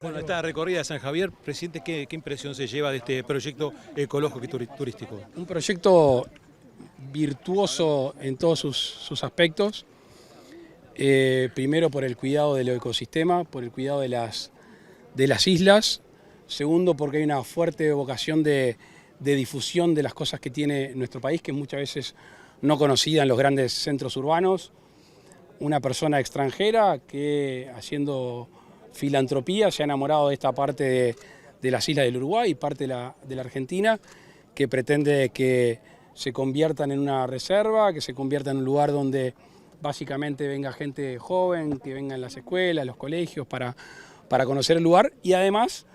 Bueno, esta recorrida de San Javier, presidente, ¿qué impresión se lleva de este proyecto ecológico y turístico? Un proyecto virtuoso en todos sus aspectos. Primero por el cuidado del ecosistema, por el cuidado de las islas. Segundo porque hay una fuerte vocación de difusión de las cosas que tiene nuestro país, que muchas veces no conocida en los grandes centros urbanos. Una persona extranjera que haciendo filantropía se ha enamorado de esta parte de las islas del Uruguay y parte de la Argentina, que pretende que se conviertan en una reserva, que se conviertan en un lugar donde básicamente venga gente joven, que venga en las escuelas, los colegios, para conocer el lugar. Y además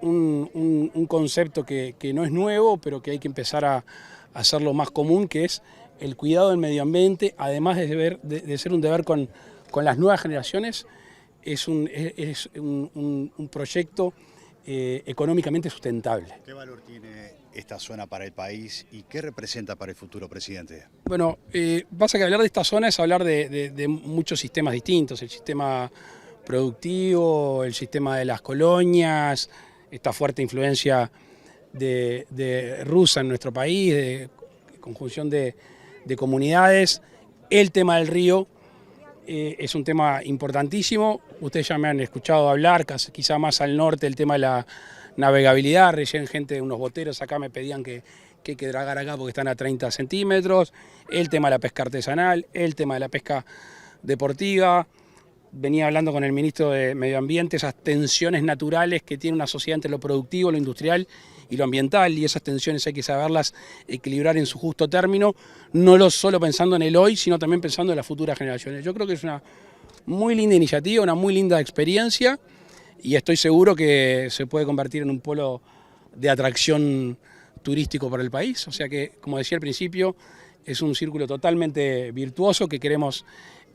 un concepto que no es nuevo, pero que hay que empezar a hacerlo más común, que es el cuidado del medio ambiente, además de ser un deber con las nuevas generaciones. Es un proyecto económicamente sustentable. ¿Qué valor tiene esta zona para el país y qué representa para el futuro, presidente? Bueno, pasa que hablar de esta zona es hablar de muchos sistemas distintos, el sistema productivo, el sistema de las colonias, esta fuerte influencia de rusa en nuestro país, de conjunción de comunidades, el tema del río. Es un tema importantísimo, ustedes ya me han escuchado hablar, quizá más al norte, el tema de la navegabilidad. Recién gente, unos boteros acá me pedían que hay que dragar acá porque están a 30 centímetros, el tema de la pesca artesanal, el tema de la pesca deportiva. Venía hablando con el ministro de Medio Ambiente, esas tensiones naturales que tiene una sociedad entre lo productivo, lo industrial y lo ambiental, y esas tensiones hay que saberlas equilibrar en su justo término, no solo pensando en el hoy, sino también pensando en las futuras generaciones. Yo creo que es una muy linda iniciativa, una muy linda experiencia, y estoy seguro que se puede convertir en un polo de atracción turístico para el país. O sea que, como decía al principio, es un círculo totalmente virtuoso que queremos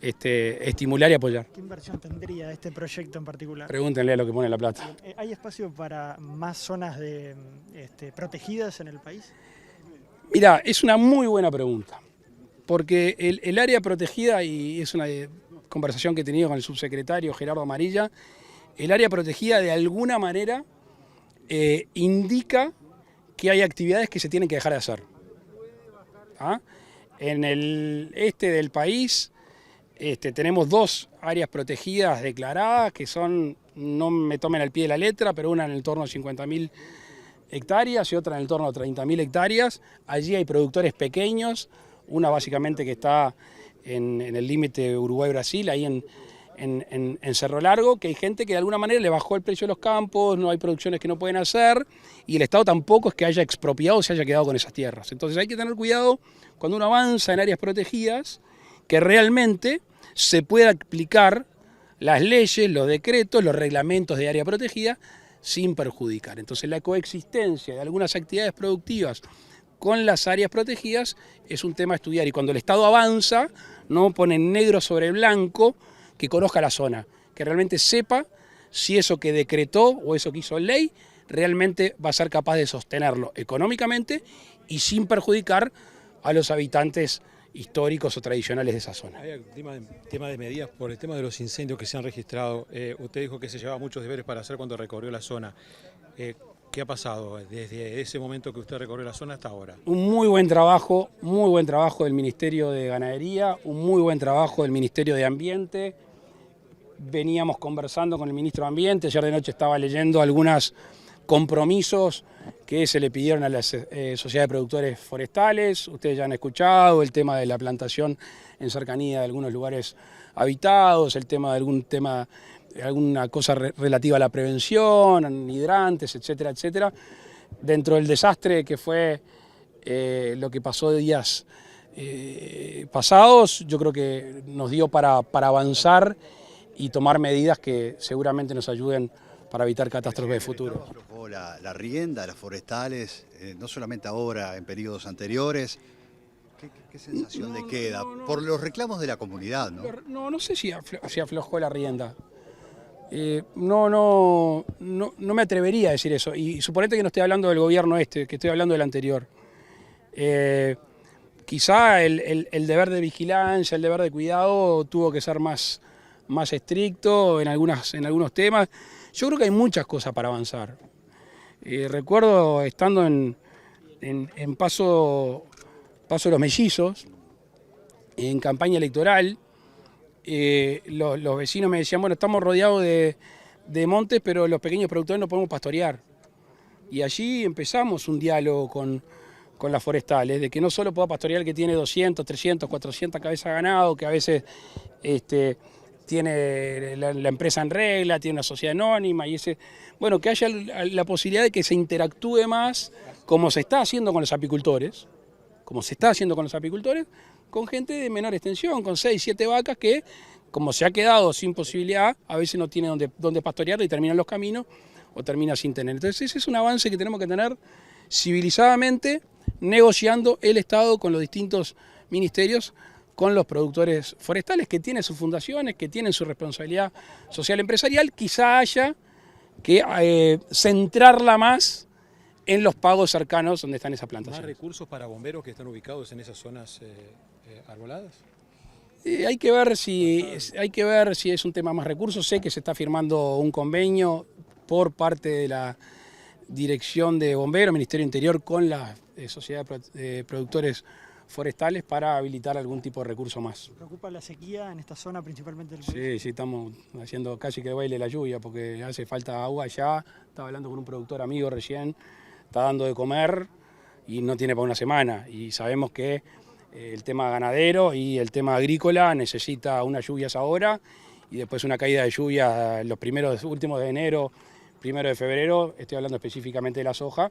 estimular y apoyar. ¿Qué inversión tendría este proyecto en particular? Pregúntenle a lo que pone la plata. ¿Hay espacio para más zonas protegidas en el país? Mira, es una muy buena pregunta, porque el área protegida, y es una conversación que he tenido con el subsecretario Gerardo Amarilla, el área protegida de alguna manera indica que hay actividades que se tienen que dejar de hacer. ¿Ah? En el este del país tenemos dos áreas protegidas declaradas, que son, no me tomen al pie de la letra, pero una en el torno a 50.000 hectáreas y otra en el torno a 30.000 hectáreas. Allí hay productores pequeños, una básicamente que está en el límite Uruguay-Brasil, ahí en Cerro Largo, que hay gente que de alguna manera le bajó el precio de los campos, no hay producciones que no pueden hacer, y el Estado tampoco es que haya expropiado o se haya quedado con esas tierras. Entonces hay que tener cuidado cuando uno avanza en áreas protegidas, que realmente se pueda aplicar las leyes, los decretos, los reglamentos de área protegida sin perjudicar. Entonces la coexistencia de algunas actividades productivas con las áreas protegidas es un tema a estudiar, y cuando el Estado avanza, no pone negro sobre blanco, que conozca la zona, que realmente sepa si eso que decretó o eso que hizo ley realmente va a ser capaz de sostenerlo económicamente y sin perjudicar a los habitantes históricos o tradicionales de esa zona. Hay tema de medidas por el tema de los incendios que se han registrado. Usted dijo que se llevaba muchos deberes para hacer cuando recorrió la zona. ¿Qué ha pasado desde ese momento que usted recorrió la zona hasta ahora? Un muy buen trabajo del Ministerio de Ganadería, un muy buen trabajo del Ministerio de Ambiente. Veníamos conversando con el Ministro de Ambiente, ayer de noche estaba leyendo algunos compromisos que se le pidieron a la Sociedad de Productores Forestales. Ustedes ya han escuchado el tema de la plantación en cercanía de algunos lugares habitados, el tema de alguna cosa relativa a la prevención, hidrantes, etcétera, etcétera. Dentro del desastre que fue lo que pasó de días pasados, yo creo que nos dio para avanzar y tomar medidas que seguramente nos ayuden para evitar catástrofes de futuro. Aflojó la rienda, las forestales, no solamente ahora, en periodos anteriores. ¿Qué sensación le queda? Por los reclamos de la comunidad, ¿no? No sé si aflojó la rienda. No me atrevería a decir eso. Y suponete que no estoy hablando del gobierno que estoy hablando del anterior. Quizá el deber de vigilancia, el deber de cuidado tuvo que ser más estricto en algunos temas. Yo creo que hay muchas cosas para avanzar. Recuerdo estando en Paso de los Mellizos, en campaña electoral, los vecinos me decían, bueno, estamos rodeados de montes, pero los pequeños productores no podemos pastorear. Y allí empezamos un diálogo con las forestales, de que no solo pueda pastorear el que tiene 200, 300, 400 cabezas de ganado, que a veces tiene la empresa en regla, tiene una sociedad anónima, bueno, que haya la posibilidad de que se interactúe más, como se está haciendo con los apicultores, con gente de menor extensión, con 6, 7 vacas que, como se ha quedado sin posibilidad, a veces no tiene dónde pastorear y terminan los caminos o termina sin tener. Entonces ese es un avance que tenemos que tener civilizadamente, negociando el Estado con los distintos ministerios, con los productores forestales que tienen sus fundaciones, que tienen su responsabilidad social empresarial. Quizá haya que centrarla más en los pagos cercanos donde están esas plantaciones. ¿Más recursos para bomberos que están ubicados en esas zonas arboladas? Hay que ver si es un tema más recursos. Sé que se está firmando un convenio por parte de la Dirección de Bomberos, Ministerio Interior, con la Sociedad de Productores Forestales para habilitar algún tipo de recurso más. ¿Preocupa la sequía en esta zona principalmente del país? Sí, estamos haciendo casi que baile la lluvia porque hace falta agua allá. Estaba hablando con un productor amigo recién, está dando de comer y no tiene para una semana. Y sabemos que el tema ganadero y el tema agrícola necesita unas lluvias ahora y después una caída de lluvia los últimos de enero, 1 de febrero, estoy hablando específicamente de la soja,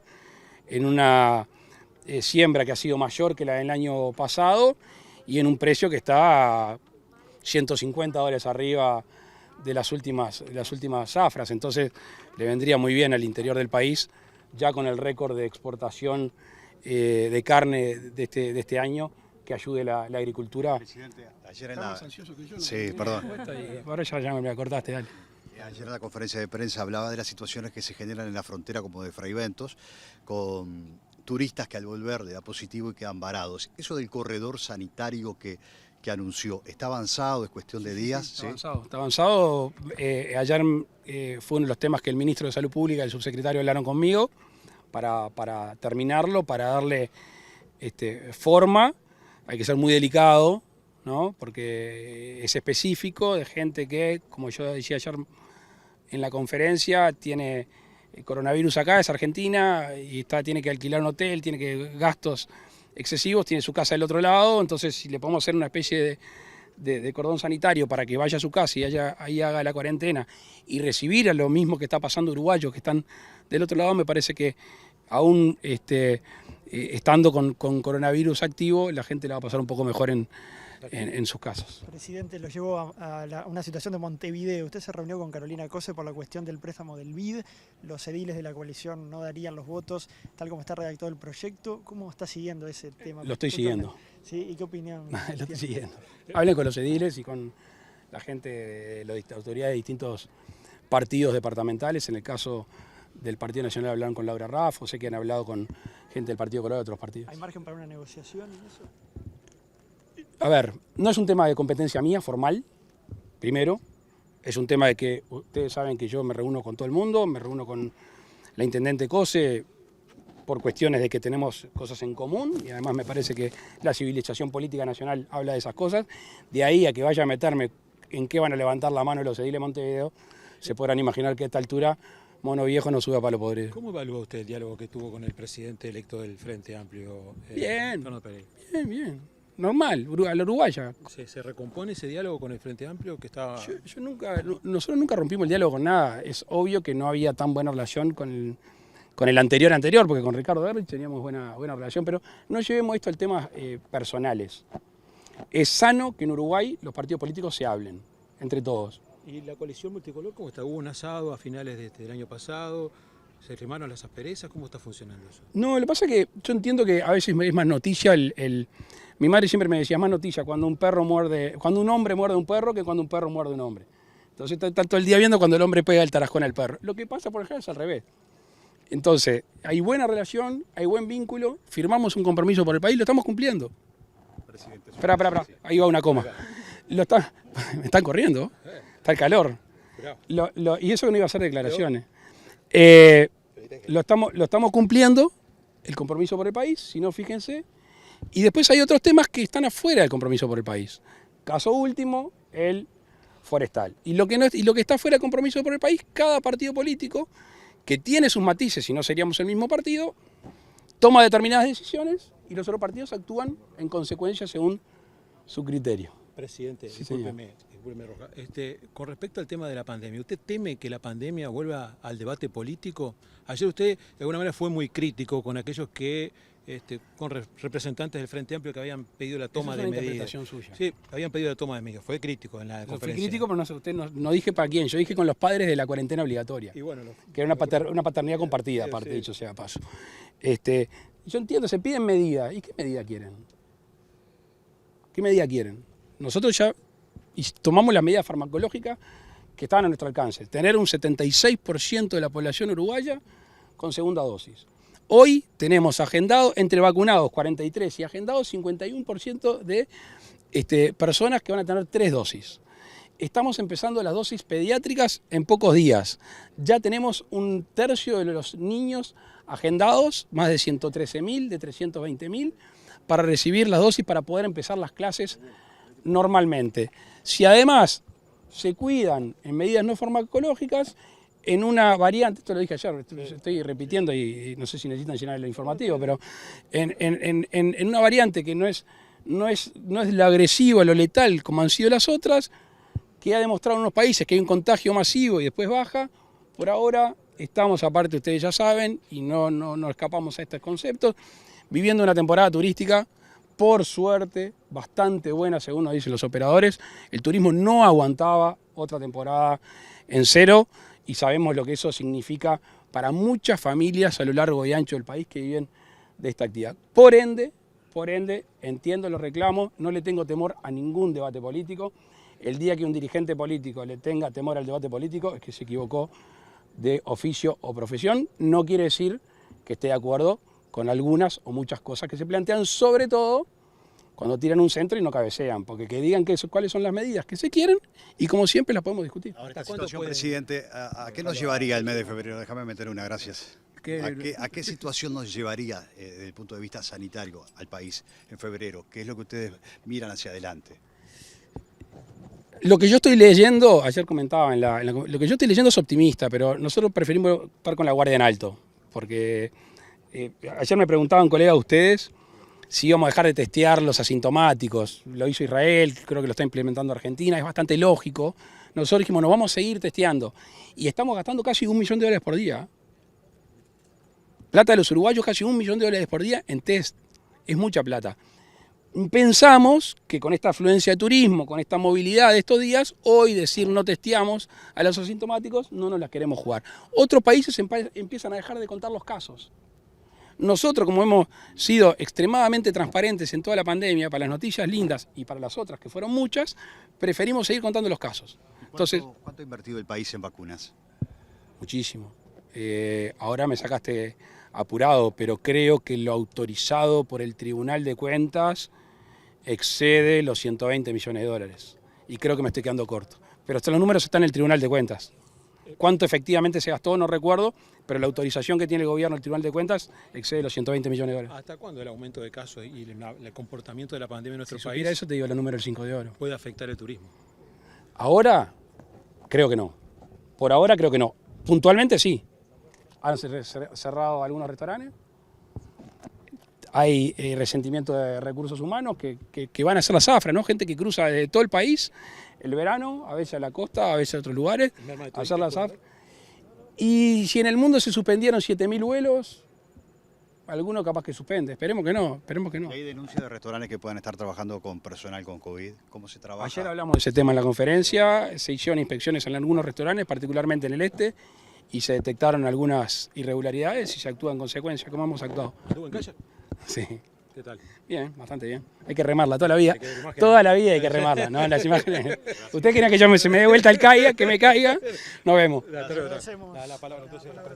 en una siembra que ha sido mayor que la del año pasado y en un precio que está $150 arriba de las últimas zafras. Entonces le vendría muy bien al interior del país, ya con el récord de exportación de carne de este año, que ayude la agricultura. Presidente, ayer en la... Sí, perdón. Ahora ya me acordaste, dale. Ayer en la conferencia de prensa hablaba de las situaciones que se generan en la frontera como de Fraiventos, con turistas que al volver le da positivo y quedan varados. Eso del corredor sanitario que anunció, ¿está avanzado? ¿Es cuestión de días? Sí, está avanzado. Ayer fue uno de los temas que el ministro de Salud Pública y el subsecretario hablaron conmigo para terminarlo, para darle forma. Hay que ser muy delicado, ¿no? Porque es específico de gente que, como yo decía ayer en la conferencia, tiene coronavirus acá, es argentina, y tiene que alquilar un hotel, tiene gastos excesivos, tiene su casa del otro lado. Entonces, si le podemos hacer una especie de cordón sanitario para que vaya a su casa y ahí haga la cuarentena y recibir a lo mismo que está pasando uruguayos que están del otro lado, me parece que aún estando con coronavirus activo, la gente la va a pasar un poco mejor en sus casas. Presidente, lo llevó a una situación de Montevideo. Usted se reunió con Carolina Cose por la cuestión del préstamo del BID. Los ediles de la coalición no darían los votos tal como está redactado el proyecto. ¿Cómo está siguiendo ese tema? Lo estoy siguiendo. ¿Sí? ¿Y qué opinión? Lo estoy siguiendo. Hablen con los ediles y con la gente de las autoridades de distintos partidos departamentales. En el caso del Partido Nacional hablaron con Laura Raffo, sé que han hablado con gente del Partido Colorado de otros partidos. ¿Hay margen para una negociación en eso? A ver, no es un tema de competencia mía, formal, primero. Es un tema de que ustedes saben que yo me reúno con todo el mundo, me reúno con la intendente Cose por cuestiones de que tenemos cosas en común y además me parece que la civilización política nacional habla de esas cosas. De ahí a que vaya a meterme en qué van a levantar la mano los ediles de Montevideo, se podrán imaginar que a esta altura mono viejo no sube a palo podrido. ¿Cómo evalúa usted el diálogo que tuvo con el presidente electo del Frente Amplio? Bien, bien. Normal, a la uruguaya. ¿Se recompone ese diálogo con el Frente Amplio que estaba...? Nosotros nunca rompimos el diálogo con nada. Es obvio que no había tan buena relación con el anterior, porque con Ricardo Erlich teníamos buena relación, pero no llevemos esto al tema personales. Es sano que en Uruguay los partidos políticos se hablen, entre todos. ¿Y la coalición multicolor cómo está? ¿Hubo un asado a finales del año pasado? ¿Se quemaron las asperezas? ¿Cómo está funcionando eso? No, lo que pasa es que yo entiendo que a veces es más noticia mi madre siempre me decía, es más noticia cuando un hombre muerde a un perro que cuando un perro muerde a un hombre. Entonces está todo el día viendo cuando el hombre pega el tarascón al perro. Lo que pasa por ejemplo es al revés. Entonces, hay buena relación, hay buen vínculo, firmamos un compromiso por el país, lo estamos cumpliendo. Espera, ahí va una coma. Me están corriendo, está el calor. Y eso que no iba a hacer declaraciones. Lo estamos cumpliendo, el compromiso por el país, si no, fíjense. Y después hay otros temas que están afuera del compromiso por el país. Caso último, el forestal. Y lo que está fuera del compromiso por el país, cada partido político, que tiene sus matices, si no seríamos el mismo partido, toma determinadas decisiones y los otros partidos actúan en consecuencia según su criterio. Presidente, Sí, discúlpeme, Roja. Con respecto al tema de la pandemia, ¿usted teme que la pandemia vuelva al debate político? Ayer usted de alguna manera fue muy crítico con aquellos que, con representantes del Frente Amplio que habían pedido la toma de medidas. Interpretación suya. Sí, habían pedido la toma de medidas. Fue crítico en la Fui conferencia. crítico, pero usted no dije para quién, yo dije con los padres de la cuarentena obligatoria. Y bueno, Que era una paternidad compartida, aparte, sí. dicho sea de paso. Yo entiendo, se piden medidas. ¿Y qué medida quieren? ¿Qué medida quieren? Nosotros ya tomamos las medidas farmacológicas que estaban a nuestro alcance. Tener un 76% de la población uruguaya con segunda dosis. Hoy tenemos agendado, entre vacunados 43 y agendados 51% de personas que van a tener 3 dosis. Estamos empezando las dosis pediátricas en pocos días. Ya tenemos un tercio de los niños agendados, más de 113.000, de 320.000, para recibir las dosis para poder empezar las clases normalmente. Si además se cuidan en medidas no farmacológicas, en una variante, esto lo dije ayer, estoy repitiendo y no sé si necesitan llenar el informativo, pero en una variante que no es lo agresivo, lo letal como han sido las otras, que ha demostrado en unos países que hay un contagio masivo y después baja, por ahora estamos, aparte ustedes ya saben, y no escapamos a estos conceptos, viviendo una temporada turística, por suerte, bastante buena, según nos dicen los operadores. El turismo no aguantaba otra temporada en cero y sabemos lo que eso significa para muchas familias a lo largo y ancho del país que viven de esta actividad. Por ende, entiendo los reclamos, no le tengo temor a ningún debate político. El día que un dirigente político le tenga temor al debate político es que se equivocó de oficio o profesión. No quiere decir que esté de acuerdo con algunas o muchas cosas que se plantean, sobre todo cuando tiran un centro y no cabecean, porque que digan cuáles son las medidas que se quieren y como siempre las podemos discutir. Ahora, esta situación, presidente, ¿a qué nos llevaría el mes de febrero? Déjame meter una, gracias. ¿A qué situación nos llevaría desde el punto de vista sanitario al país en febrero? ¿Qué es lo que ustedes miran hacia adelante? Lo que yo estoy leyendo, ayer comentaba, lo que yo estoy leyendo es optimista, pero nosotros preferimos estar con la guardia en alto, porque ayer me preguntaban, colega, ustedes, si íbamos a dejar de testear los asintomáticos. Lo hizo Israel, creo que lo está implementando Argentina, es bastante lógico. Nosotros dijimos, nos vamos a seguir testeando. Y estamos gastando casi $1 millón por día. Plata de los uruguayos, casi $1 millón por día en test. Es mucha plata. Pensamos que con esta afluencia de turismo, con esta movilidad de estos días, hoy decir no testeamos a los asintomáticos, no nos las queremos jugar. Otros países empiezan a dejar de contar los casos. Nosotros, como hemos sido extremadamente transparentes en toda la pandemia, para las noticias lindas y para las otras, que fueron muchas, preferimos seguir contando los casos. Entonces, ¿Cuánto ha invertido el país en vacunas? Muchísimo. Ahora me sacaste apurado, pero creo que lo autorizado por el Tribunal de Cuentas excede los $120 millones. Y creo que me estoy quedando corto. Pero hasta los números están en el Tribunal de Cuentas. Cuánto efectivamente se gastó no recuerdo, pero la autorización que tiene el gobierno del Tribunal de Cuentas excede los $120 millones. ¿Hasta cuándo el aumento de casos y el comportamiento de la pandemia en nuestro Si país supiera eso te digo el número del 5 de oro. puede afectar el turismo? Ahora, creo que no. Por ahora creo que no. Puntualmente sí. Han cerrado algunos restaurantes. Hay resentimiento de recursos humanos que van a hacer la zafra, ¿no? Gente que cruza desde todo el país el verano, a veces a la costa, a veces a otros lugares, a hacer la zafra. Y si en el mundo se suspendieron 7.000 vuelos, alguno capaz que suspende. Esperemos que no, esperemos que no. ¿Hay denuncias de restaurantes que puedan estar trabajando con personal con COVID? ¿Cómo se trabaja? Ayer hablamos de ese tema en la conferencia, se hicieron inspecciones en algunos restaurantes, particularmente en el este, y se detectaron algunas irregularidades y se actúa en consecuencia, como hemos actuado. ¿Estuvo en calle? Sí. ¿Qué tal? Bien, bastante bien. Hay que remarla toda la vida. Hay que ver imágenes. Toda la vida hay que remarla, ¿no? Las imágenes. Usted quiere que yo se me dé vuelta el caiga, que me caiga. Nos vemos. La palabra entonces.